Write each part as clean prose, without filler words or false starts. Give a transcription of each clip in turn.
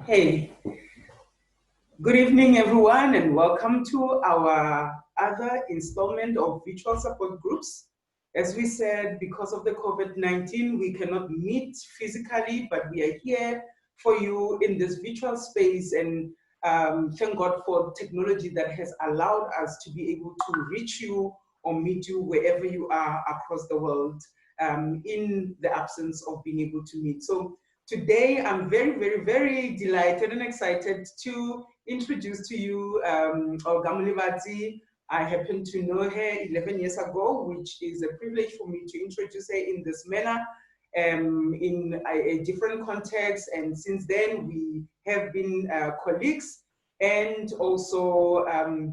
Hey, good evening, everyone, and welcome to our other installment of virtual support groups. As we said, because of the COVID-19, we cannot meet physically, but we are here for you in this virtual space. And thank God for technology that has allowed us to be able to reach you or meet you wherever you are across the world in the absence of being able to meet. So today, I'm very, very, very delighted and excited to introduce to you Olga Molebatsi. I happen to know her 11 years ago, which is a privilege for me to introduce her in this manner in a different context. And since then, we have been colleagues and also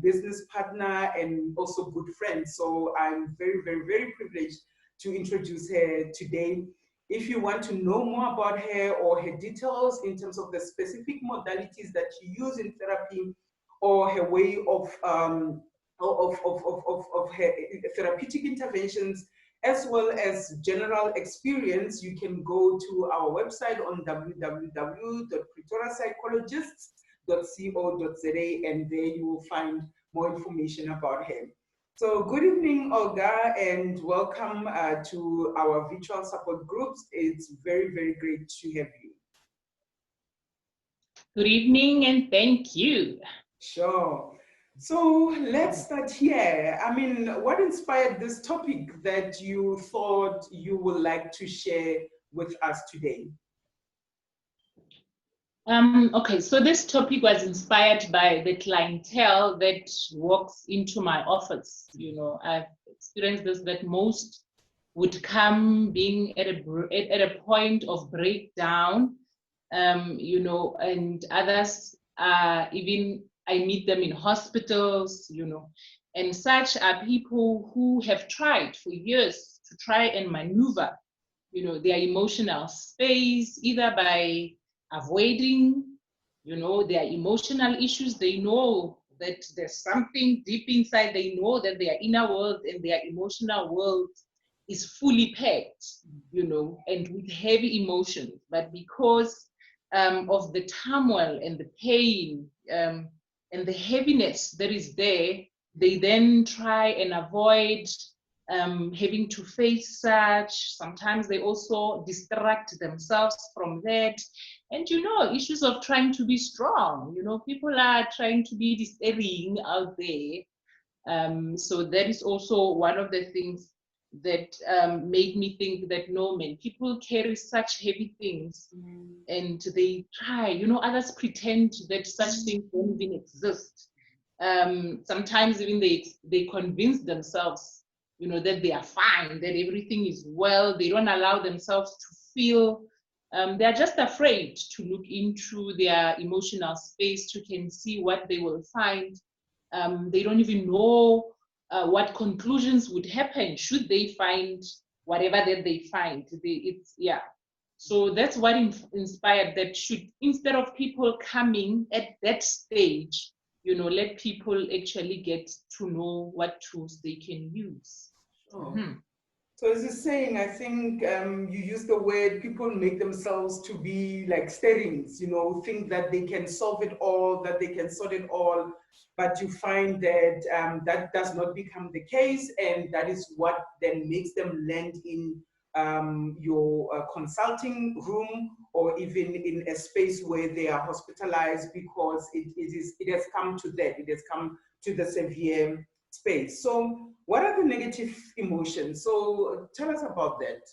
business partner and also good friends. So I'm very, very, very privileged to introduce her today. If you want to know more about her or her details in terms of the specific modalities that she uses in therapy or her way of her therapeutic interventions, as well as general experience, you can go to our website on www.pretoriapsychologists.co.za, and there you will find more information about her. So good evening, Olga, and welcome to our virtual support groups. It's very, very great to have you. Good evening and thank you. Sure. So let's start here. I mean, what inspired this topic that you thought you would like to share with us today? Okay, so this topic was inspired by the clientele that walks into my office. You know, I've experienced this, that most would come being at a point of breakdown, you know, and others even I meet them in hospitals, you know, and such are people who have tried for years to try and maneuver, you know, their emotional space, either by avoiding, you know, their emotional issues. They know that there's something deep inside. They know that their inner world and their emotional world is fully packed, you know, and with heavy emotions. But because of the turmoil and the pain and the heaviness that is there, they then try and avoid having to face such. Sometimes they also distract themselves from that. And you know, issues of trying to be strong, you know, people are trying to be despairing out there. So that is also one of the things that made me think that no, man, people carry such heavy things and they try, you know, others pretend that such things don't even exist. Sometimes even they convince themselves, you know, that they are fine, that everything is well. They don't allow themselves to feel. They're just afraid to look into their emotional space to can see what they will find. They don't even know what conclusions would happen should they find whatever that they find. So that's what inspired that. Should, instead of people coming at that stage, you know, let people actually get to know what tools they can use. Sure. So as you're saying, I think you use the word people make themselves to be like steadings, you know, think that they can solve it all, that they can sort it all, but you find that that does not become the case, and that is what then makes them land in your consulting room or even in a space where they are hospitalized because it has come to that, it has come to the severe space. So what are the negative emotions? So tell us about that.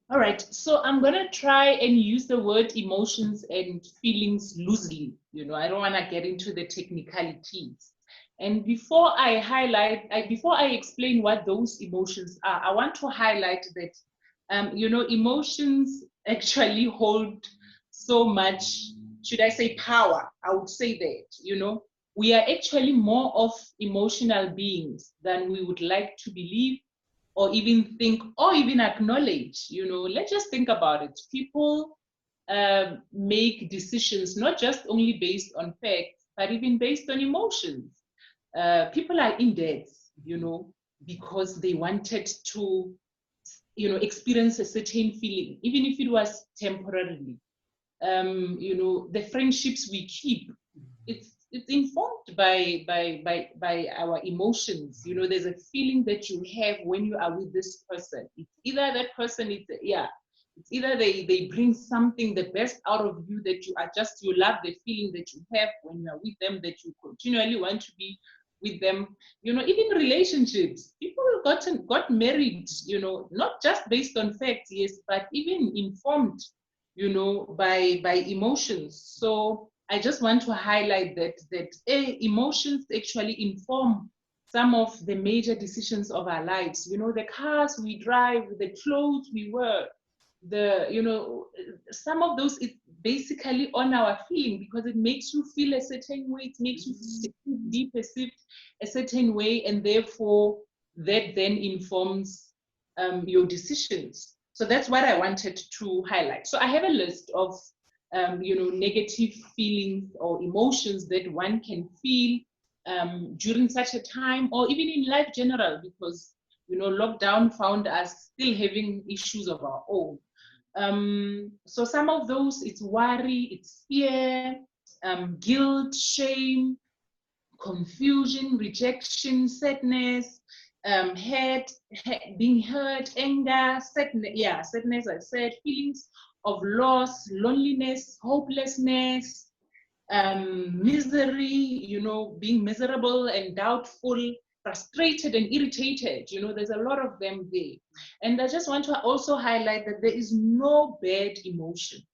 All right, so I'm gonna try and use the word emotions and feelings loosely. You know, I don't wanna get into the technicalities. And before I explain what those emotions are, I want to highlight that, you know, emotions actually hold so much, should I say, power? I would say that, you know, we are actually more of emotional beings than we would like to believe or even think or even acknowledge. You know, let's just think about it. People make decisions not just only based on facts, but even based on emotions. People are in debt, you know, because they wanted to, you know, experience a certain feeling, even if it was temporarily. you know, the friendships we keep. It's informed by our emotions. You know, there's a feeling that you have when you are with this person. It's either that person, it's either they bring something, the best out of you, that you love the feeling that you have when you are with them, that you continually want to be with them. You know, even relationships, people got married, you know, not just based on facts, yes, but even informed, you know, by emotions. So I just want to highlight that emotions actually inform some of the major decisions of our lives. You know, the cars we drive, the clothes we wear, you know, some of those, it's basically on our feeling, because it makes you feel a certain way, it makes you be perceived a certain way, and therefore that then informs your decisions. So that's what I wanted to highlight. So I have a list of you know, negative feelings or emotions that one can feel during such a time, or even in life general, because, you know, lockdown found us still having issues of our own. So some of those, it's worry, it's fear, guilt, shame, confusion, rejection, sadness, being hurt, anger, sadness, I said, feelings of loss, loneliness, hopelessness, misery, you know, being miserable and doubtful, frustrated and irritated. You know, there's a lot of them there. And I just want to also highlight that there is no bad emotion.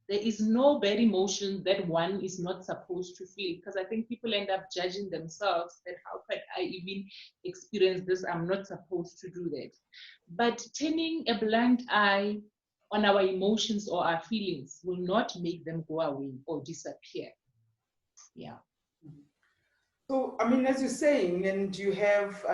There is no bad emotion that one is not supposed to feel, because I think people end up judging themselves that how could I even experience this? I'm not supposed to do that. But turning a blind eye on our emotions or our feelings will not make them go away or disappear. Yeah. So, I mean, as you're saying, and you have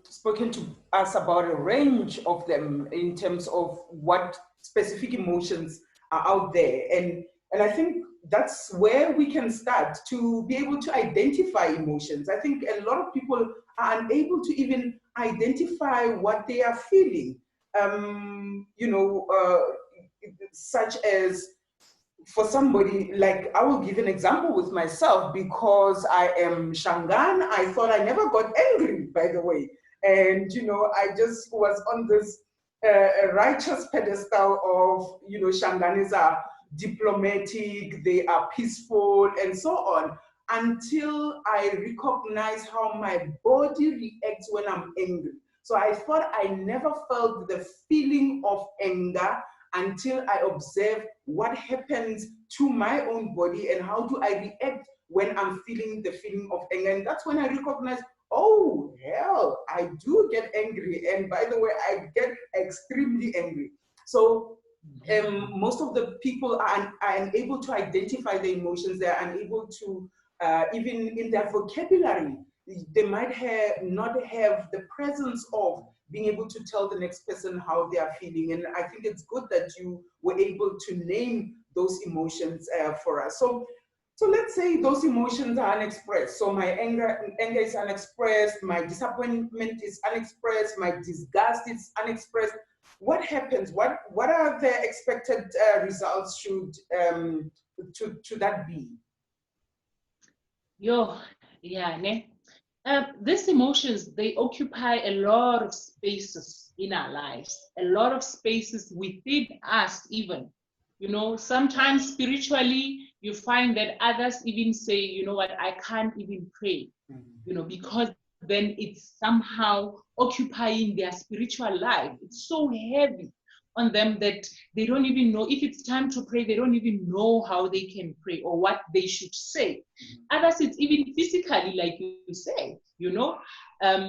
spoken to us about a range of them in terms of what specific emotions are out there. And I think that's where we can start to be able to identify emotions. I think a lot of people are unable to even identify what they are feeling. You know, such as, for somebody, like, I will give an example with myself, because I am Shangan. I thought I never got angry, by the way. And, you know, I just was on this righteous pedestal of, you know, Shanganis are diplomatic, they are peaceful, and so on, until I recognize how my body reacts when I'm angry. So I thought I never felt the feeling of anger until I observe what happens to my own body and how do I react when I'm feeling the feeling of anger. And that's when I recognize, oh, hell, I do get angry. And by the way, I get extremely angry. So most of the people are unable to identify the emotions. They're unable to, even in their vocabulary, they might not have the presence of being able to tell the next person how they are feeling. And I think it's good that you were able to name those emotions for us. So let's say those emotions are unexpressed. So my anger is unexpressed, my disappointment is unexpressed, my disgust is unexpressed. What happens? What are the expected results should to that be? These emotions, they occupy a lot of spaces in our lives, a lot of spaces within us even. You know, sometimes spiritually, you find that others even say, you know what, I can't even pray, you know, because then it's somehow occupying their spiritual life. It's so heavy on them that they don't even know if it's time to pray. They don't even know how they can pray or what they should say. Others, it's even physically, like you say, you know,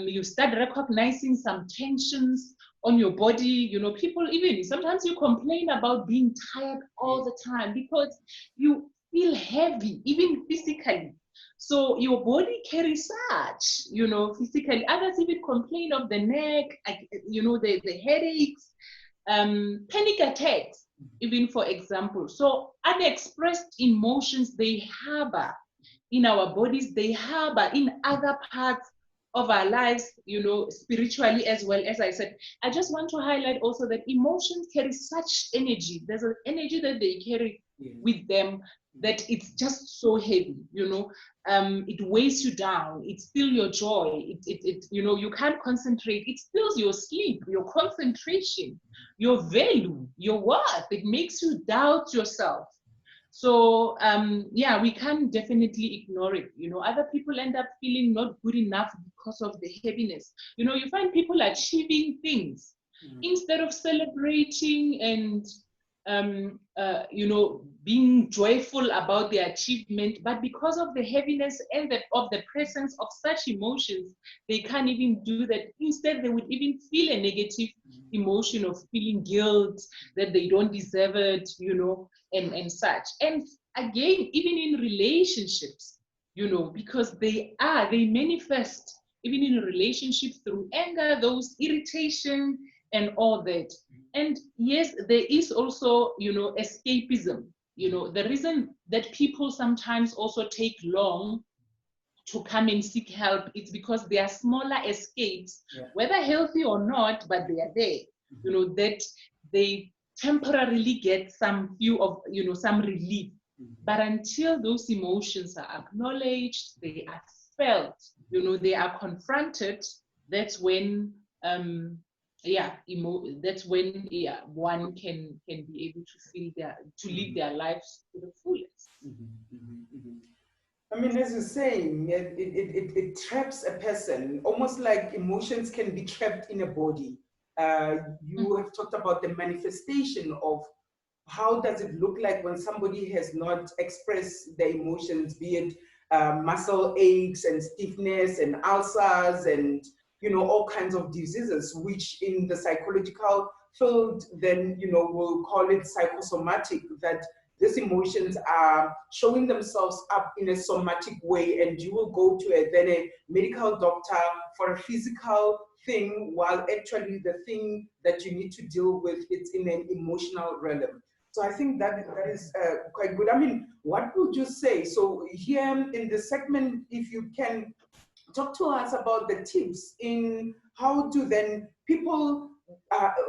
you start recognizing some tensions on your body. You know, people, even sometimes you complain about being tired all the time because you feel heavy, even physically. So your body carries such, you know, physically. Others even complain of the neck, you know, the headaches, panic attacks, even, for example. So unexpressed emotions, they harbor in our bodies, they harbor in other parts of our lives, you know, spiritually as well. As I said, I just want to highlight also that emotions carry such energy. There's an energy that they carry with them that it's just so heavy, you know. It weighs you down. It steals your joy. You know, you can't concentrate. It steals your sleep, your concentration, your value, your worth. It makes you doubt yourself. So yeah, we can't definitely ignore it. You know, other people end up feeling not good enough because of the heaviness. You know, you find people achieving things instead of celebrating and you know, being joyful about their achievement, but because of the heaviness and of the presence of such emotions, they can't even do that. Instead, they would even feel a negative emotion of feeling guilt that they don't deserve it, you know, and such. And again, even in relationships, you know, because they manifest even in a relationship through anger, those irritation and all that. And yes, there is also, you know, escapism. You know, the reason that people sometimes also take long to come and seek help is because they are smaller escapes, whether healthy or not, but they are there. You know, that they temporarily get some view of, you know, some relief. But until those emotions are acknowledged, they are felt, you know, they are confronted, that's when that's when one can be able to feel to live their lives to the fullest. I mean, as you're saying, it traps a person, almost like emotions can be trapped in a body. You have talked about the manifestation of how does it look like when somebody has not expressed their emotions, be it muscle aches and stiffness and ulcers and, you know, all kinds of diseases, which in the psychological field, then, you know, we'll call it psychosomatic, that these emotions are showing themselves up in a somatic way, and you will go to then a medical doctor for a physical thing, while actually the thing that you need to deal with, it's in an emotional realm. So I think that is quite good. I mean, what would you say? So here in the segment, if you can talk to us about the tips in how do then people,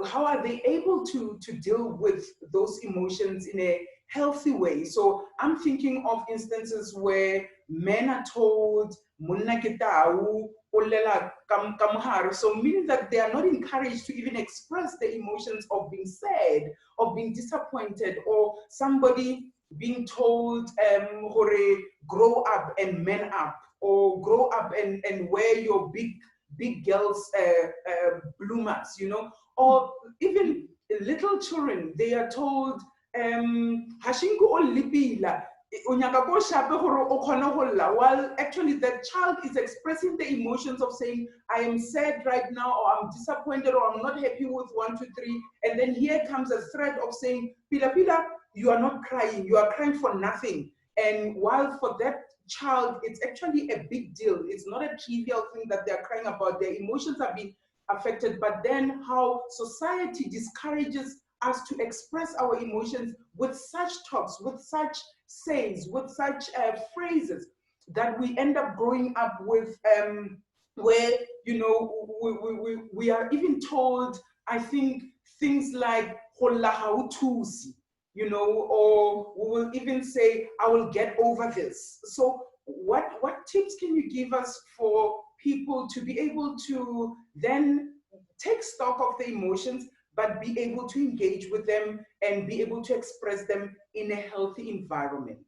how are they able to deal with those emotions in a healthy way? So I'm thinking of instances where men are told, "Monna ke tau, o lela ka mohare," so meaning that they are not encouraged to even express the emotions of being sad, of being disappointed, or somebody being told, grow up and man up, or grow up and wear your big girls bloomers, you know, or even little children, they are told, "Hashinku o lipila, while actually the child is expressing the emotions of saying, I am sad right now, or I'm disappointed, or I'm not happy with 1, 2, 3, and then here comes a threat of saying, Pila Pila, you are not crying, you are crying for nothing. And while for that child, it's actually a big deal. It's not a trivial thing that they're crying about. Their emotions are being affected, but then how society discourages us to express our emotions with such talks, with such sayings, with such phrases, that we end up growing up with where, you know, we are even told, I think, things like, you know, or we will even say, I will get over this. So what tips can you give us for people to be able to then take stock of the emotions, but be able to engage with them and be able to express them in a healthy environment?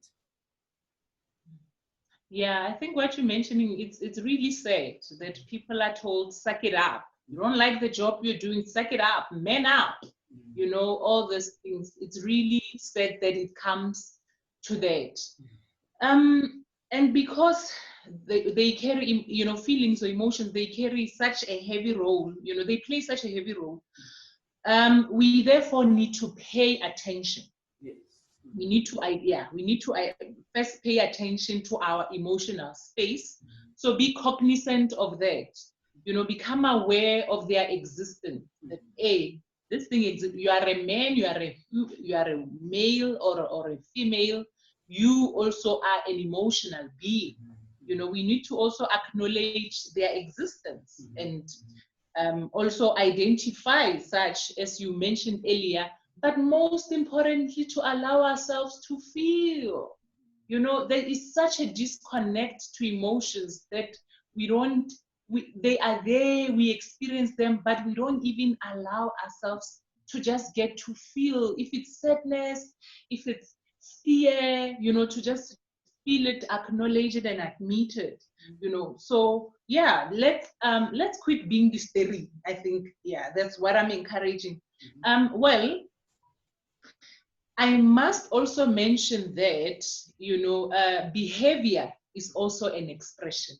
Yeah, I think what you're mentioning, it's really sad that people are told, suck it up. You don't like the job you're doing, suck it up, man up. You know, all these things. It's really sad that it comes to that. And because they carry, you know, feelings or emotions, they carry such a heavy role, you know, they play such a heavy role. We therefore need to pay attention. Yes. We need to first pay attention to our emotional space. So be cognizant of that, you know, become aware of their existence. That this thing exists. You are a man, you are a male or a female. You also are an emotional being. You know, we need to also acknowledge their existence and also identify such, as you mentioned earlier, but most importantly, to allow ourselves to feel. You know, there is such a disconnect to emotions that they are there, we experience them, but we don't even allow ourselves to just get to feel. If it's sadness, if it's fear, you know, to just feel it, acknowledge it, and admit it. You know, so yeah, let's quit being hysterical. I think, yeah, that's what I'm encouraging. Well, I must also mention that, you know, behavior is also an expression.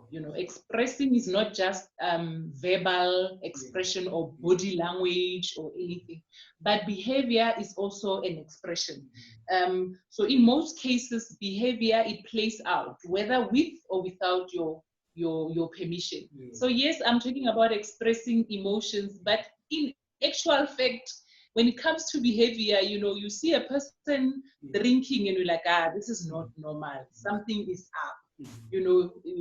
You know, expressing is not just verbal expression or body language or anything, but behavior is also an expression. So in most cases, behavior, it plays out, whether with or without your permission. So yes, I'm talking about expressing emotions, but in actual fact, when it comes to behavior, you know, you see a person drinking and you're like, this is not normal. Something is up. You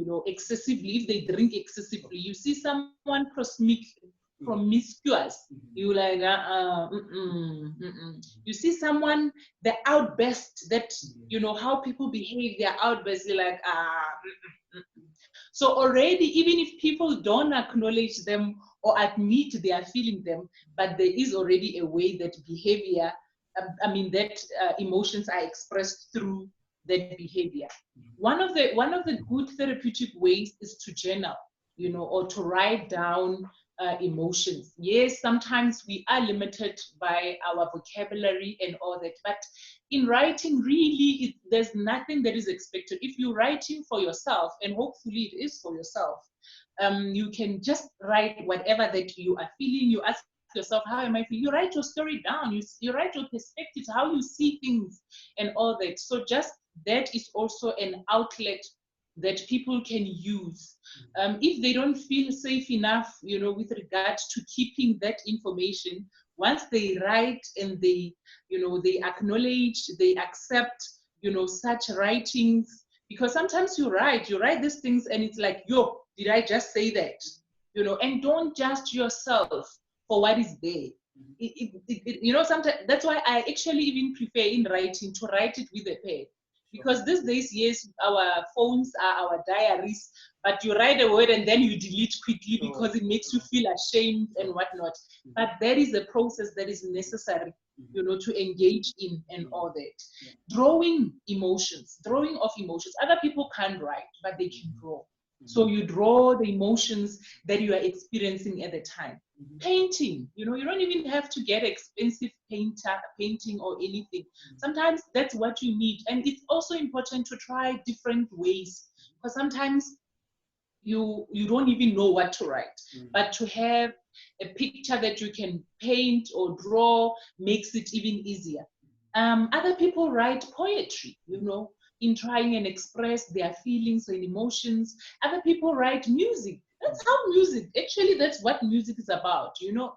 know, excessively, if they drink excessively. You see someone promiscuous, you like, You see someone, the outburst, that, you know, how people behave, their outbursts, you're like, So already, even if people don't acknowledge them or admit they are feeling them, but there is already a way that behavior, emotions are expressed through that behavior. One of the good therapeutic ways is to journal, you know, or to write down emotions. Yes, sometimes we are limited by our vocabulary and all that, but in writing, really, there's nothing that is expected. If you're writing for yourself, and hopefully it is for yourself, you can just write whatever that you are feeling. You ask yourself, how am I feeling? You write your story down. You write your perspectives, how you see things and all that. So just that is also an outlet that people can use. If they don't feel safe enough, you know, with regard to keeping that information, once they write and they, you know, they acknowledge, they accept, you know, such writings, because sometimes you write these things and it's like, yo, did I just say that? You know, and don't judge yourself for what is there. You know, sometimes that's why I actually even prefer in writing to write it with a pen. Because these days, yes, our phones are our diaries, but you write a word and then you delete quickly because it makes you feel ashamed and whatnot. But that is a process that is necessary, you know, to engage in and all that. Drawing of emotions. Other people can't write, but they can draw. So you draw the emotions that you are experiencing at the time. Painting, you know, you don't even have to get expensive painting or anything. Sometimes that's what you need. And it's also important to try different ways, because sometimes you don't even know what to write. But to have a picture that you can paint or draw makes it even easier. Other people write poetry, you know, in trying and express their feelings and emotions. Other people write music. That's how music, actually, that's what music is about. You know,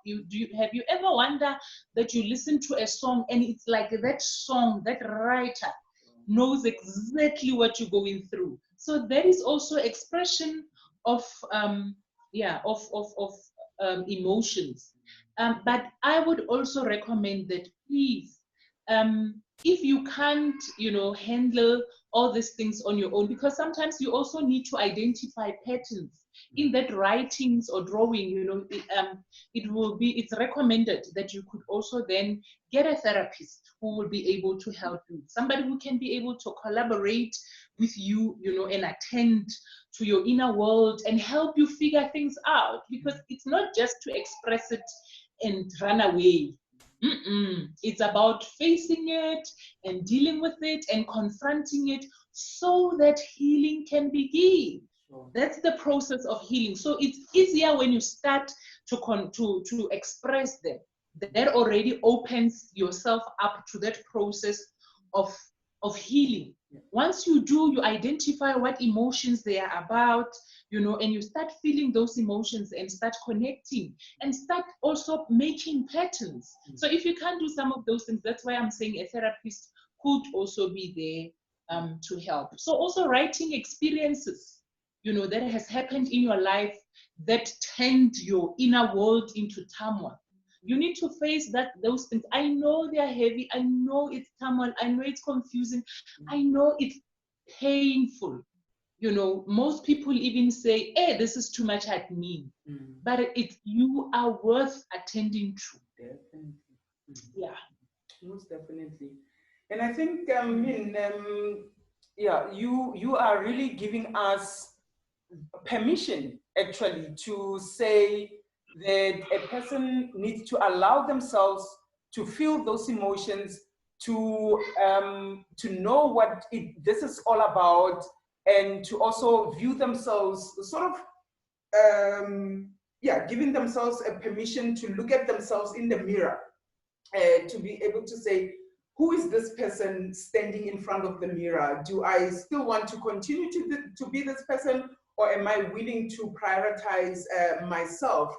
have you ever wondered that you listen to a song and it's like that song, that writer knows exactly what you're going through. So that is also expression of emotions. But I would also recommend that, please, if you can't, you know, handle all these things on your own, because sometimes you also need to identify patterns in that writings or drawing, you know, it's recommended that you could also then get a therapist who will be able to help you, somebody who can be able to collaborate with you, you know, and attend to your inner world and help you figure things out, because it's not just to express it and run away. It's about facing it and dealing with it and confronting it so that healing can begin. That's the process of healing. So it's easier when you start to express them. That already opens yourself up to that process of healing. Once you do, you identify what emotions they are about, you know, and you start feeling those emotions and start connecting and start also making patterns. So if you can't do some of those things, that's why I'm saying a therapist could also be there to help. So also writing experiences, that has happened in your life that turned your inner world into turmoil. You need to face those things. I know they are heavy. I know it's turmoil. I know it's confusing. I know it's painful. Most people even say, hey, this is too much admin. But you are worth attending to. Definitely. Yeah. Most definitely. And I think, you are really giving us permission, actually, to say that a person needs to allow themselves to feel those emotions, to know what this is all about, and to also view themselves sort of giving themselves a permission to look at themselves in the mirror, to be able to say, who is this person standing in front of the mirror? Do I still want to continue to be this person, or am I willing to prioritize myself?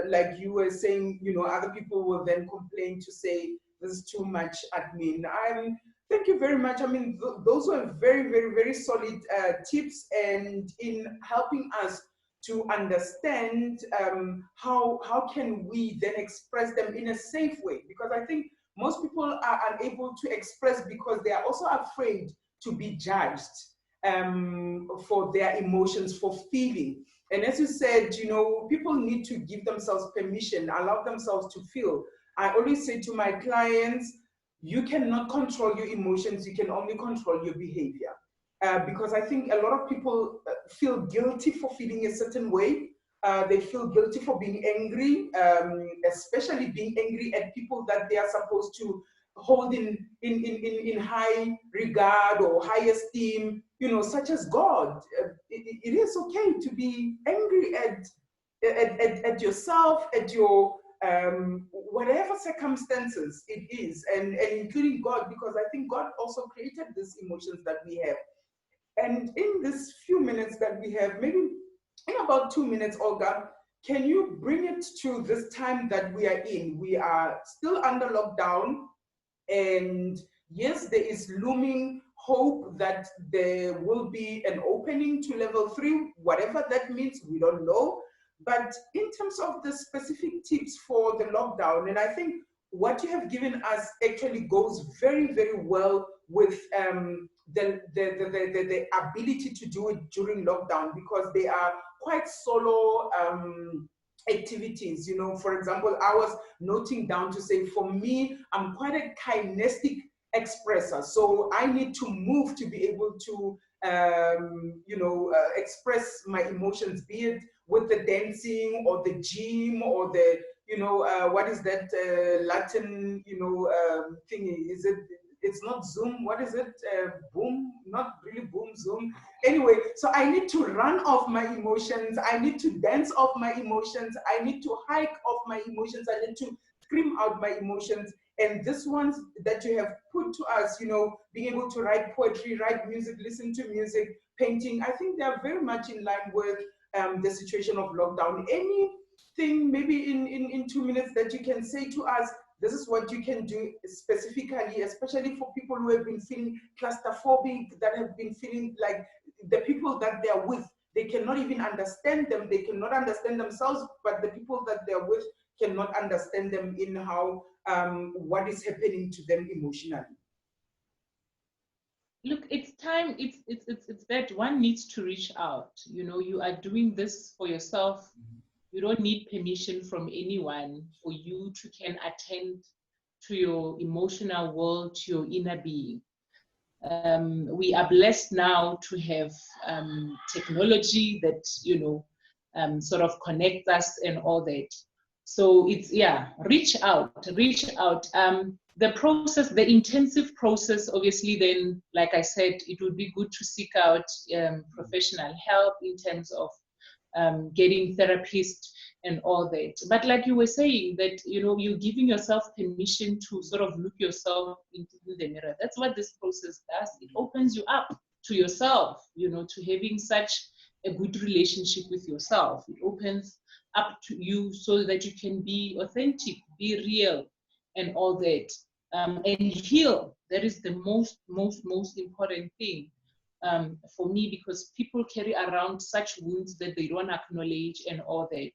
Like you were saying, other people will then complain to say, this is too much admin. Thank you very much. I mean, those were very, very, very solid tips, and in helping us to understand how can we then express them in a safe way, because I think most people are unable to express because they are also afraid to be judged for their emotions, for feeling. And as you said, people need to give themselves permission, allow themselves to feel. I always say to my clients, you cannot control your emotions, you can only control your behavior. Because I think a lot of people feel guilty for feeling a certain way. They feel guilty for being angry, especially being angry at people that they are supposed to hold in high regard or high esteem, such as God. It is okay to be angry at yourself, at your whatever circumstances it is, and including God, because I think God also created these emotions that we have. And in this few minutes that we have, maybe in about 2 minutes, Olga, can you bring it to this time that we are in? We are still under lockdown, and yes, there is looming hope that there will be an opening to level 3, whatever that means, we don't know. But in terms of the specific tips for the lockdown, and I think what you have given us actually goes very, very well with the ability to do it during lockdown, because they are quite solo activities. For example, I was noting down to say, for me, I'm quite a kinesthetic expresser, so I need to move to be able to express my emotions, be it with the dancing or the gym or the what is that Latin thingy? Is it? It's not Zoom. What is it? Boom? Not really boom. Zoom. Anyway, so I need to run off my emotions. I need to dance off my emotions. I need to hike off my emotions. I need to scream out my emotions. And this ones that you have put to us, being able to write poetry, write music, listen to music, painting, I think they are very much in line with the situation of lockdown. Anything maybe in 2 minutes that you can say to us, this is what you can do specifically, especially for people who have been feeling claustrophobic, that have been feeling like the people that they're with, they cannot even understand them, they cannot understand themselves, but the people that they're with cannot understand them in how what is happening to them emotionally. Look, it's time. It's that one needs to reach out. You are doing this for yourself. You don't need permission from anyone for you to can attend to your emotional world, to your inner being. We are blessed now to have technology that sort of connects us and all that. So it's reach out. The process, the intensive process, obviously, then, like I said, it would be good to seek out professional help in terms of getting therapists and all that. But like you were saying, that you're giving yourself permission to sort of look yourself into the mirror. That's what this process does. It opens you up to yourself, to having such a good relationship with yourself. It opens up to you so that you can be authentic, be real, and all that. and heal. That is the most important thing for me, because people carry around such wounds that they don't acknowledge and all that.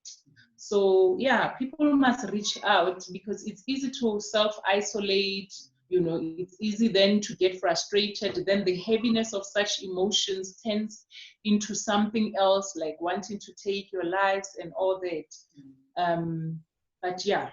So yeah, people must reach out, because it's easy to self-isolate. You know, it's easy then to get frustrated. Then the heaviness of such emotions turns into something else, like wanting to take your lives and all that. But yeah,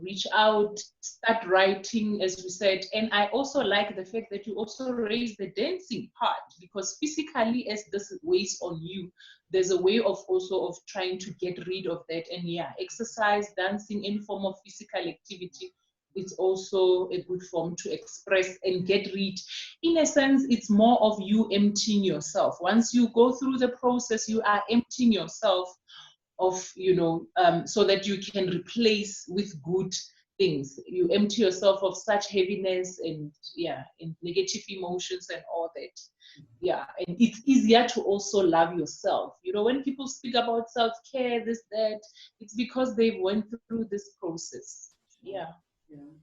reach out, start writing, as we said. And I also like the fact that you also raise the dancing part, because physically, as this weighs on you, there's a way of also of trying to get rid of that. And yeah, exercise, dancing, any form of physical activity, it's also a good form to express and get rid. In a sense, it's more of you emptying yourself. Once you go through the process, you are emptying yourself of, you know, so that you can replace with good things. You empty yourself of such heaviness and yeah, and negative emotions and all that. Yeah, and it's easier to also love yourself. You know, when people speak about self-care, this, that, it's because they've went through this process. Yeah. Yeah.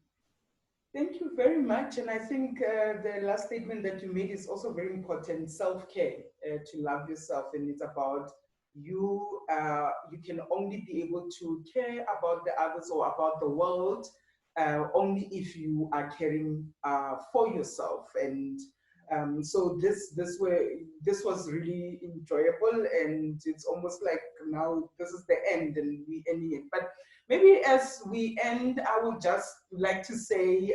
Thank you very much. And I think the last statement that you made is also very important, self-care, to love yourself. And it's about you, you can only be able to care about the others or about the world only if you are caring for yourself. And so this was really enjoyable, and it's almost like now this is the end and we ending it. But maybe as we end, I would just like to say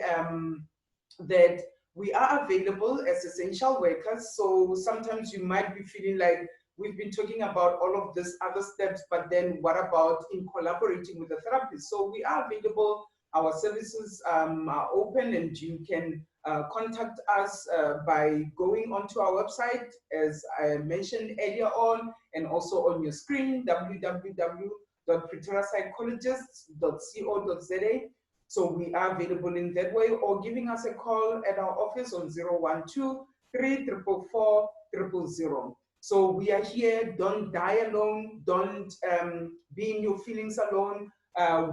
that we are available as essential workers. So sometimes you might be feeling like we've been talking about all of these other steps, but then what about in collaborating with the therapist? So we are available. Our services are open, and you can contact us by going onto our website, as I mentioned earlier on, and also on your screen, www.pretoriapsychologists.co.za. So we are available in that way, or giving us a call at our office on 012-3444-000. So we are here. Don't die alone. Don't be in your feelings alone.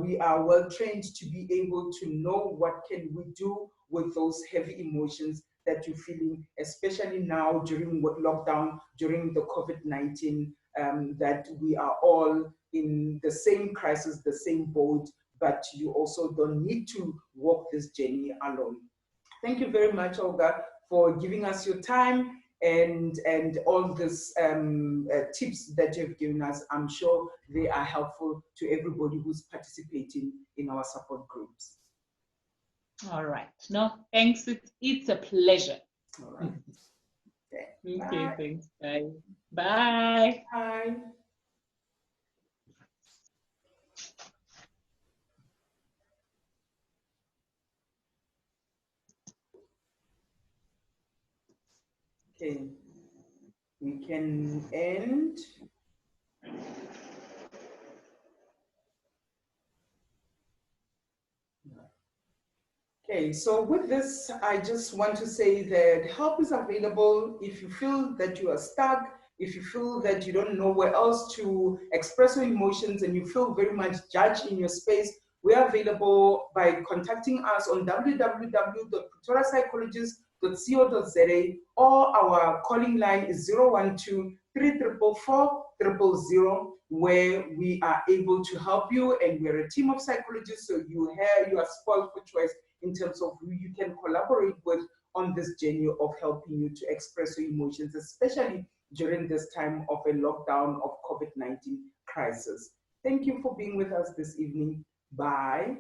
We are well trained to be able to know what can we do with those heavy emotions that you're feeling, especially now during lockdown, during the COVID-19, that we are all in the same crisis, the same boat, but you also don't need to walk this journey alone. Thank you very much, Olga, for giving us your time and all these tips that you've given us. I'm sure they are helpful to everybody who's participating in our support groups. All right. No, thanks. It's a pleasure. All right. Okay, bye. Thanks. Bye. Bye. Bye. Okay. We can end. Okay, so with this, I just want to say that help is available if you feel that you are stuck, if you feel that you don't know where else to express your emotions and you feel very much judged in your space. We are available by contacting us on www.pretoriapsychologists.co.za, or our calling line is 012-3444-000, where we are able to help you, and we're a team of psychologists, so you are spoiled for choice in terms of who you can collaborate with on this journey of helping you to express your emotions, especially during this time of a lockdown of COVID-19 crisis. Thank you for being with us this evening. Bye.